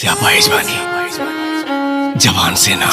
स्यापा इस्मानी जवान सेना।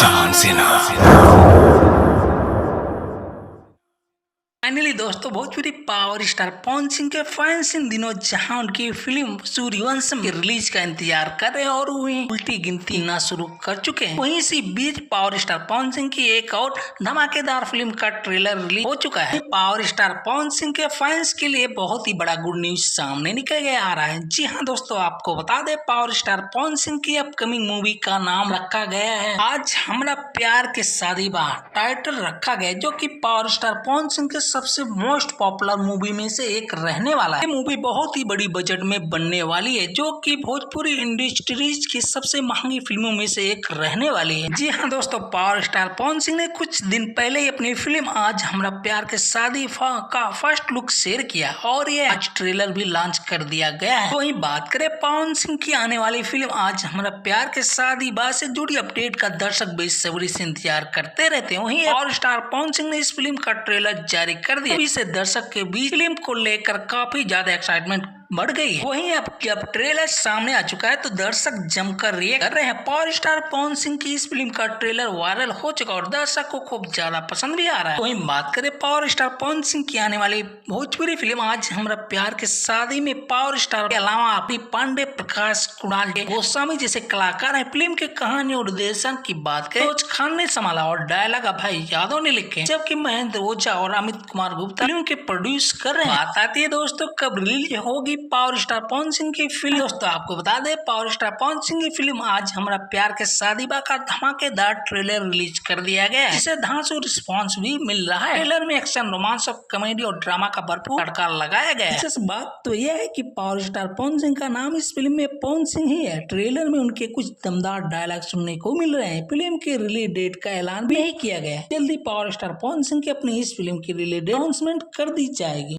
फाइनली दोस्तों भोजपुरी पावर स्टार पवन सिंह के फैंस इन दिनों जहां उनकी फिल्म सूर्यवंशम की रिलीज का इंतजार कर रहे हैं और वहीं उल्टी गिनती ना शुरू कर चुके हैं। वहीं इसी बीच पावर स्टार पवन सिंह की एक और धमाकेदार फिल्म का ट्रेलर रिलीज हो चुका है। पावर स्टार पवन सिंह के फैंस के लिए बहुत ही बड़ा गुड न्यूज सामने निकल के आ रहा है। जी हाँ दोस्तों, आपको बता दें पावर स्टार पवन सिंह की अपकमिंग मूवी का नाम रखा गया है आज हमरा प्यार के शादी बा। टाइटल रखा गया जो कि पावर स्टार पवन सिंह के सबसे मोस्ट पॉपुलर मूवी में से एक रहने वाला है। ये मूवी बहुत ही बड़ी बजट में बनने वाली है जो कि भोजपुरी इंडस्ट्रीज की सबसे महंगी फिल्मों में से एक रहने वाली है। जी हाँ दोस्तों, पावर स्टार पवन सिंह ने कुछ दिन पहले ही अपनी फिल्म आज हमरा प्यार के शादी का फर्स्ट लुक शेयर किया और ये आज ट्रेलर भी लॉन्च कर दिया गया है। वहीं बात करें पवन सिंह की आने वाली फिल्म आज हमरा प्यार के शादी बा से जुड़ी अपडेट का दर्शक बेसब्री से इंतजार करते रहते हैं। वहीं पावर स्टार पवन सिंह ने इस फिल्म का ट्रेलर जारी कर दिया। इसे दर्शक के बीच फिल्म को लेकर काफी ज्यादा एक्साइटमेंट बढ़ गई है। वहीं अब जब ट्रेलर सामने आ चुका है तो दर्शक जमकर रिएक्ट कर रहे हैं। पावर स्टार पवन सिंह की इस फिल्म का ट्रेलर वायरल हो चुका और दर्शक को खूब ज्यादा पसंद भी आ रहा है। वहीं बात करें पावर स्टार पवन सिंह की आने वाली भोजपुरी फिल्म आज हमरा प्यार के शादी में पावर स्टार के अलावा आपी पांडे, प्रकाश, कुणाल गोस्वामी जैसे कलाकार हैं। फिल्म के कहानी और निर्देशन की बात करें तो खान ने संभाला और डायलॉग अभय यादव ने लिखे, जबकि महेंद्र ओझा और अमित कुमार गुप्ता फिल्म के प्रोड्यूस कर रहे हैं। बात आती है दोस्तों कब रिलीज होगी पावर स्टार पवन सिंह की फिल्म। दोस्तों आपको बता दें पावर स्टार पवन सिंह की फिल्म आज हमरा प्यार के शादी बा का धमाकेदार ट्रेलर रिलीज कर दिया गया है, जिसे धांसू रिस्पांस भी मिल रहा है। ट्रेलर में एक्शन, रोमांस और कॉमेडी और ड्रामा का भरपूर तड़का लगाया गया है। विशेष बात तो यह है कि पावर स्टार पवन सिंह का नाम इस फिल्म में पवन सिंह ही है। ट्रेलर में उनके कुछ दमदार डायलॉग सुनने को मिल रहे हैं। फिल्म के रिलीज डेट का ऐलान भी नहीं किया गया है। जल्दी पावर स्टार पवन सिंह की अपनी इस फिल्म की रिलीज डेट अनाउंसमेंट कर दी जाएगी।